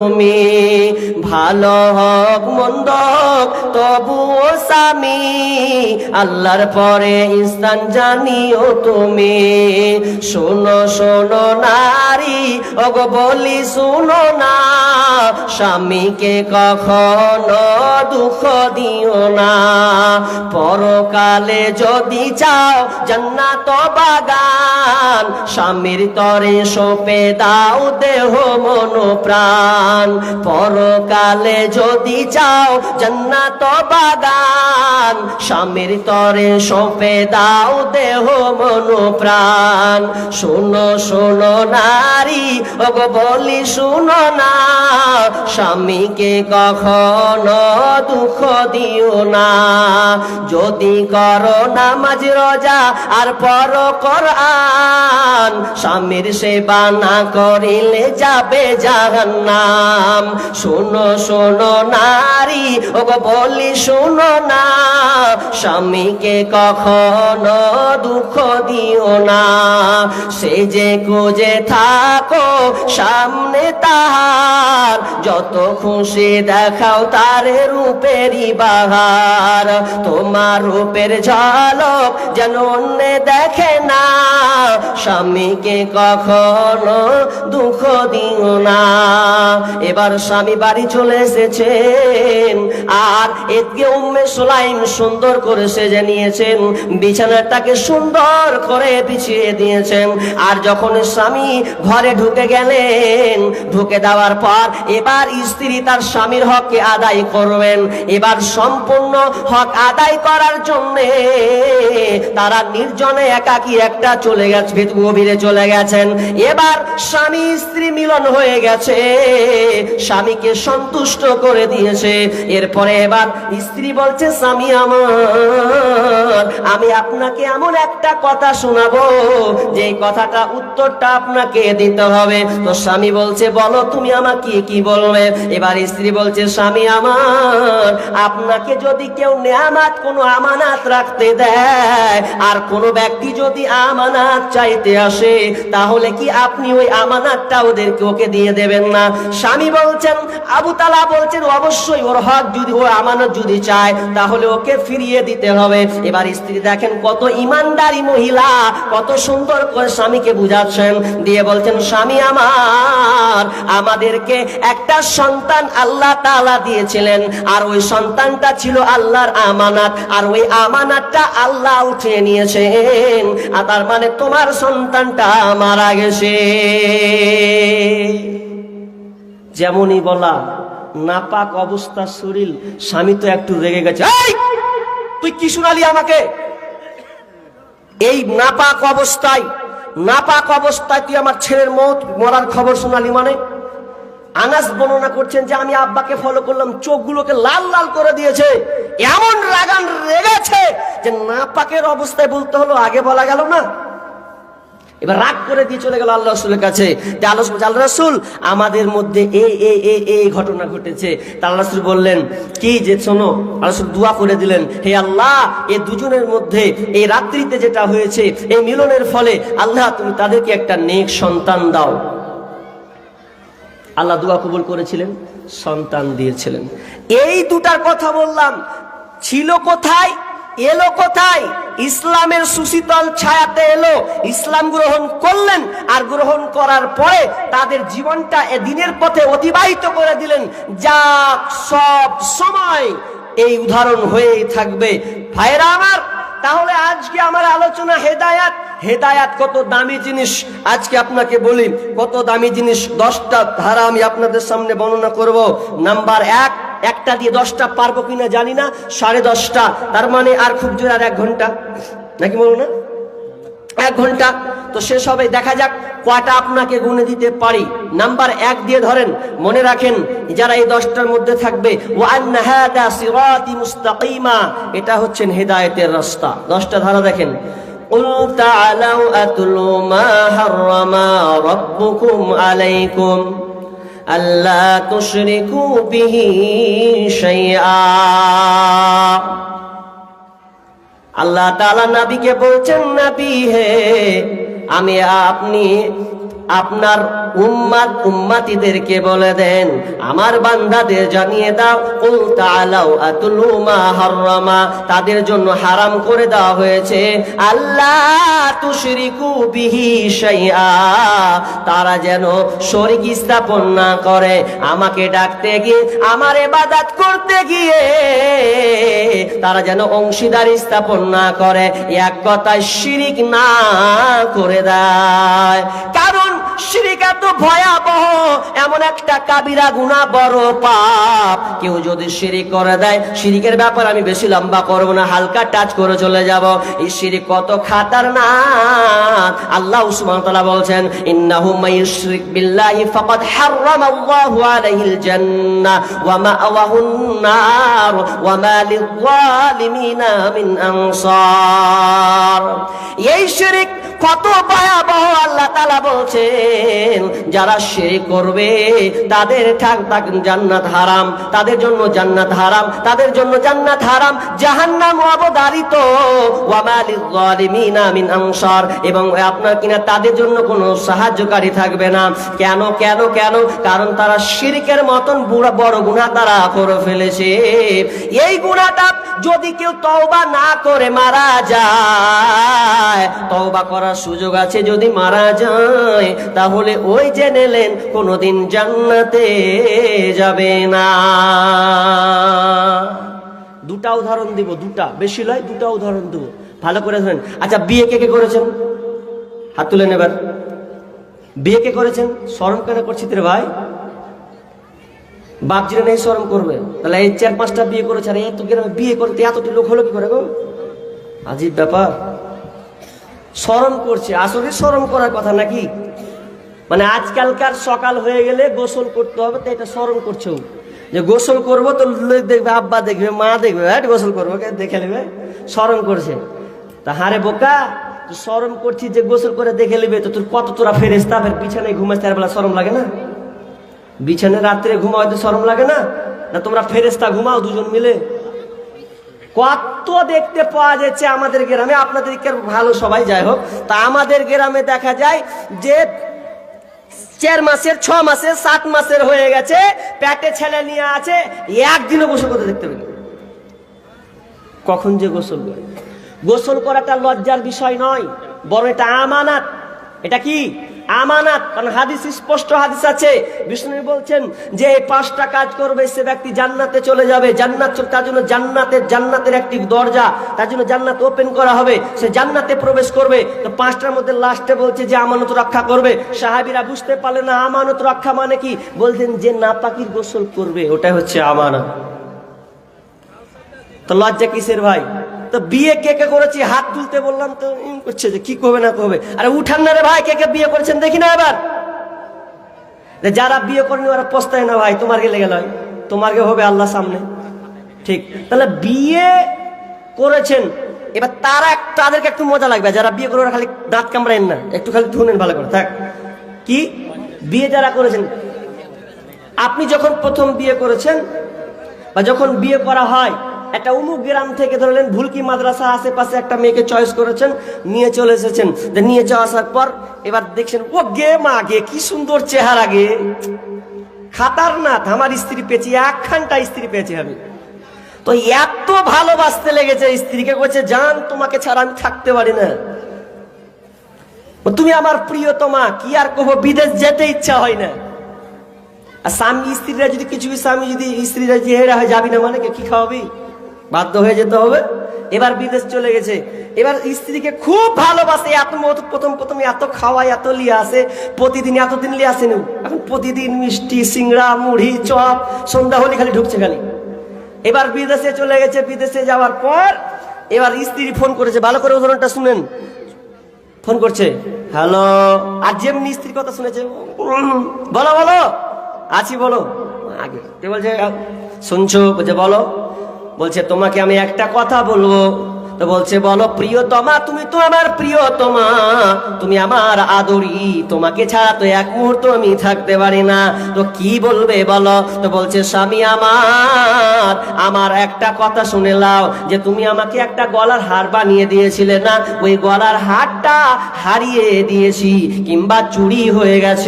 তুমি ভালো হোক মন্দ হোক তবুও স্বামী আল্লাহর পরে স্থান জানিও তুমি। শোনো শোনো নারী ওগো বলি শোনো না, স্বামীকে কখনো দুঃখ দিও না। পরকালে যদি চাও জান্নাত বাগান, স্বামীর তরে সঁপে দাও দেহ মন প্রাণ। পরকালে যদি চাও জান্নাত বাগান, স্বামীর তরে সঁপে দাও দেহ মন প্রাণ। শোনো শোনো নারী ওগো বলি শোনো না, স্বামীকে কখনো দুঃখ দিও না। যদি করো নামাজ রোজা আর পড়ো কোরআন, স্বামীর সেবা না করিলে যাবে জাহান্নাম। শোনো শোনো নারী ওগো বলি শোনো না, স্বামীকে কখনো দুঃখ দিও না। সে যে খুঁজে থাকো সামনে তাহার, যত খুশি দেখাও তার রূপেরই বাহার। তোমার রূপের ঝলক যেন অন্য দেখে না, স্বামীকে কখনো দুঃখ দিও না। এবার স্বামী বাড়ি চলে এসেছেন, আর এদিকে উম্মে সুলাইম সুন্দর করে সেজে নিয়েছেন, বিছানাটাকে সুন্দর করে বিছিয়ে দিয়েছেন। আর যখন স্বামী ঘরে ঢুকে গেলেন, ঢুকে দেওয়ার পর এবার স্ত্রী তার স্বামীর হককে আদায় করবেন। এবার সম্পূর্ণ হক আদায় করার জন্য তারা নির্জনে একাকী একটা চলে গেছে, গভীরে চলে গেছেন। এবার স্বামী স্ত্রী মিলন হয়ে গেছে, স্বামীকে সন্তুষ্ট করে দিয়েছে। এরপরে এবার স্ত্রী বলছে, স্বামী আমার, আমি আপনাকে এমন একটা কথা শোনাবো, যে কথাটা উত্তরটা আপনাকে দিতে হবে। তো স্বামী বলছে, বলো তুমি আমাকে কি বলবে। এবার স্ত্রী বলছে, স্বামী আমার, আপনাকে যদি কেউ নেয়ামাত কোনো আমানাত রাখতে দেয়, আর কোনো ব্যক্তি যদি আমানাত চাইতে আসে, তাহলে কি আপনি ওই আমানাতটা ওকে দিয়ে দেবেন না? স্বামী বলছেন, আবু তালা বলছেন, অবশ্যই ওর হক যদি, ও আমানত যদি চায় তাহলে ওকে ফিরিয়ে দিতে হবে। এবার স্ত্রী দেখেন কত ইমানদারি মহিলা, কত সুন্দর করে স্বামীকে বুঝাচ্ছেন, দিয়ে বলছেন, স্বামী আমার, আমাদেরকে একটা সন্তান আল্লাহ তাআলা দিয়েছিলেন, আর ওই সন্তানটা ছিল আল্লাহর আমানত, আর ওই আমানতটা আল্লাহ উঠিয়ে নিয়েছেন। আর তার মানে তোমার সন্তানটা মারা গেছে। যেমনই বলা, নাপাক অবস্থা শরীর, স্বামী তো একটু রেগে গেছে, এই তুই কি শোনালি আমাকে? এই নাপাক অবস্থায় তুই আমার ছেলের মরার খবর শোনালি মানে? আনাস বর্ণনা করছেন যে আমি আব্বাকে ফলো করলাম, চোখগুলোকে লাল লাল করে দিয়েছে, এমন রাগান রেগেছে যে নাপাকের অবস্থায় বলতে হলো, আগে বলা গেল না। এবার রাগ করে দিয়ে চলে গেল আল্লাহ রাসূলের কাছে, যে আল্লাহ রাসূল, আমাদের মধ্যে এই ঘটনা ঘটেছে। আল্লাহ রাসূল বললেন কি, যে শোনো। আল্লাহ রাসূল দোয়া করে দিলেন, হে আল্লাহ, এই দুজনের মধ্যে এই রাত্রিতে যেটা হয়েছে, এই মিলনের ফলে আল্লাহ তুমি তাদেরকে একটা নেক সন্তান দাও। আল্লাহ দোয়া কবুল করেছিলেন, সন্তান দিয়েছিলেন। এই দুটার কথা বললাম, ছিল কোথায়, এলো কোথায়? ইসলামের সুশীতল ছায়াতে এলো, ইসলাম গ্রহণ করলেন, আর গ্রহণ করার পরে তাদের জীবনটা দিনের পথে অতিবাহিত করে দিলেন, যা সব সময় এই উদাহরণ হয়েই থাকবে। ভাইরা আমার, তাহলে আজকে আমার আলোচনা হেদায়াত কত দামি জিনিস। আজকে আপনাকে বলি কত দামি জিনিস। 10টা ধারা আমি আপনাদের সামনে বর্ণনা করব। নাম্বার 1, একটা দিয়ে 10টা পারবো কিনা জানি না, 10:30, তার মানে আর খুব জোর আর 1 ঘন্টা, নাকি বলো না? 1 ঘন্টা তো শেষ হবে, দেখা যাক কয়টা আপনাকে গুনে দিতে পারি। নাম্বার 1 দিয়ে ধরেন, মনে রাখেন যারা এই 10টার মধ্যে থাকবে, ওয়া আন্না হাদা সিরাতি মুস্তাকিমা, এটা হচ্ছেন হেদায়েতের রাস্তা। 10টা ধারা দেখেন, কুল তাআলাউ আতলু মা হাররামা রাব্বুকুম আলাইকুম আল্লা তুশরিকু বিহি শাইআ। আল্লাহ তাআলা নবীকে বলছেন, নবী হে, আপনি আপনার উম্মতিদেরকে বলে দেন, আমার বান্দাদের জানিয়ে দাও, কুল তাআলাউ আতুলু মা হাররামা, তাদের জন্য হারাম করে দেওয়া হয়েছে আল্লাহ তুশরিকু বিহি শাইআ, তারা যেন শরীক স্থাপন না করে, আমাকে ডাকতে গিয়ে, আমার ইবাদত করতে গিয়ে তারা যেন অংশীদারি স্থাপন না করে, এক কথায় শিরিক না করে দেয়। কারণ শিরিক এত ভয়াবহ, এমন একটা কাবিরা গুনাহ, বড় পাপ। কেউ যদি শিরিক করে দেয়, শিরিকের ব্যাপার আমি বেশি লম্বা করব না, হালকা টাচ করে চলে যাব। এই শিরিক কত খাতারনাক। আল্লাহ সুবহানাহু ওয়া তাআলা বলছেন, ইন্নাহু মাইয়ুশরিক বিল্লাহি ফাকাদ হারামাল্লাহু আলাইহিল জান্নাহ ওয়া মা'ওয়াহুন নার ওয়া মা লিয-যালিমিনা মিন আনসার। এই শিরিক কত ভয়াবহ আল্লাহ তাআলা বলছেন, যারা শিরক করবে তাদের জান্নাত হারাম, তাদের জন্য জান্নাত হারাম, তাদের জন্য জান্নাত হারাম, জাহান্নাম অবধারিত। ওয়া মা লিয-যালিমিনা মিন আনসার, এবং আপনার কিনা তাদের জন্য কোনো সাহায্যকারী থাকবে না। কেন কেন কেন? কারণ তারা শিরকের মতন বড় গুনাহ তারা করে ফেলেছে। এই গুনাহটা যদি কেউ তওবা না করে মারা যায়, তওবা করার সুযোগ আছে, যদি মারা যায় তাহলে ওই যে নিলেন কোনোদিন জান্নাতে যাবে না। দুটা উদাহরণ দিব, দুটা, বেশি নয়, দুটা উদাহরণ দেব, ভালো করে ধরেন। আচ্ছা, বিয়ে কে কে করেছেন? হাত তুলেন এবার। বিয়ে কে করেছেন? শরম কেন করছিস রে ভাই? বাপ জিরা নেই শরম করবে? তাহলে এই 4-5টা বিয়ে করেছে, আর এত গ্রামে বিয়ে করতে এতটি লোক হলো কি করে গো? আজীব ব্যাপার। শরম করছে, আসলে শরম করার কথা নাকি? মানে আজকালকার সকাল হয়ে গেলে গোসল করতে হবে, তো এটা শরম করছে, যে গোসল করবো তো দেখবে, আব্বা দেখবে, মা দেখবে, গোসল করবো দেখে নেবে, শরম করছে। তা হারে বোকা, তুই শরম করছিস যে গোসল করে দেখে নেবে, তো তোর কত তোরা ফেরেশতা বিছানায় ঘুমাস, তার বেলা শরম লাগে না? বিছানায় রাত্রে ঘুমাও, তো শরম লাগে না? না তোমরা ফেরেশতা ঘুমাও দুজন মিলে? কত দেখতে পাওয়া যাচ্ছে আমাদের গ্রামে, আপনাদের ভালো সবাই যাই হোক, তা আমাদের গ্রামে দেখা যায় যে 4 মাসের, 6 মাসের, 7 মাসের হয়ে গেছে, পেটে ছেলে নিয়ে আছে, একদিনও গোসল করতে দেখতে পেল। কখন যে গোসল করে? গোসল করাটা লজ্জার বিষয় নয়, বরং এটা আমানাত। এটা কি? আমানাত। কারণ হাদিস, স্পষ্ট হাদিস আছে, বিষ্ণু বলছেন যে এই 5টা কাজ করবে সে ব্যক্তি জান্নাতে চলে যাবে। জান্নাত, তার জন্য জান্নাতের একটি দরজা, তার জন্য জান্নাত ওপেন করা হবে, সে জান্নাতে প্রবেশ করবে। তো 5টার মধ্যে লাস্টে বলছে যে আমানত রক্ষা করবে। সাহাবীরা বুঝতে পারলেন না আমানত রক্ষা মানে কি, বলতেন যে নাপাকির গোসল করবে, ওটাই হচ্ছে আমানত। তো লজ্জা কিসের ভাই? তো বিয়ে কে কে করেছি হাত তুলতে বললাম, তো করছে যে কি করবে না করবে। আরে উঠান না রে ভাই, কে কে বিয়ে করেছেন দেখি না এবার। যারা বিয়ে করেনি ওরা পস্তায় না ভাই, তোমার গে লেগে নয়, তোমার গে হবে আল্লাহ সামনে, ঠিক? তাহলে বিয়ে করেছেন, এবার তাদেরকে একটু মজা লাগবে। যারা বিয়ে করে ওরা খালি দাঁত কামড়ায় না, একটু খালি ধুনেন ভালো করে, থাক। কি বিয়ে যারা করেছেন, আপনি যখন প্রথম বিয়ে করেছেন বা যখন বিয়ে করা হয়, একটা অমুক গ্রাম থেকে ধরলেন ভুলকি মাদ্রাসা আশেপাশে একটা মেয়েকে চয়েস করেছেন, নিয়ে চলে এসেছেন। নিয়ে চলে আসার পর এবার দেখছেন, ও গে মা গে, কি সুন্দর চেহারা গে, খাতারনাক, আমার স্ত্রী পেয়েছি, 1 ঘন্টা স্ত্রী পেয়েছি আমি। তো এত ভালোবাসতে লেগেছে স্ত্রীকে, বলছে জান তোমাকে ছাড়া আমি থাকতে পারি না, তুমি আমার প্রিয়তমা, কি আর কব, বিদেশ যেতে ইচ্ছা হয় না। আর স্বামী স্ত্রীরা যদি কিছু, স্বামী যদি স্ত্রীরা যে এরা হয় যাবি না মানে কি খাওয়াবি, বাধ্য হয়ে যেতে হবে। এবার বিদেশ চলে গেছে, এবার স্ত্রীকে খুব ভালোবাসে, প্রথম এত খাওয়ায়, এত লিয়ে আসে, প্রতিদিন এতদিন লিয়ে আসেন, এখন প্রতিদিন মিষ্টি, সিংড়া, মুড়ি, চপ, সন্ধ্যা হলে খালি ঢুকছে খালি। এবার বিদেশে চলে গেছে, বিদেশে যাওয়ার পর এবার স্ত্রী ফোন করেছে, ভালো করে উদাহরণটা শুনেন। ফোন করছে, হ্যালো, আর যেমনি স্ত্রীর কথা শুনেছে, বলো বলো আছি বলো, আগে বলছে শুনছো, বলছে বলো, বলছে তোমাকে আমি একটা কথা বলবো, তো বলছে বলো প্রিয়তমা, তুমি তো আমার প্রিয়তমা, তুমি আমার আদরি, তোমাকে ছাড়া তো এক মুহূর্ত আমি থাকতে পারি না। তো কি বলবে বলো? তো বলছে স্বামী আমার, আমার একটা কথা শুনে নাও, যে তুমি আমাকে একটা গলার হার বানিয়ে দিয়েছিলে না, ওই গলার হারটা হারিয়ে দিয়েছি কিংবা চুরি হয়ে গেছে।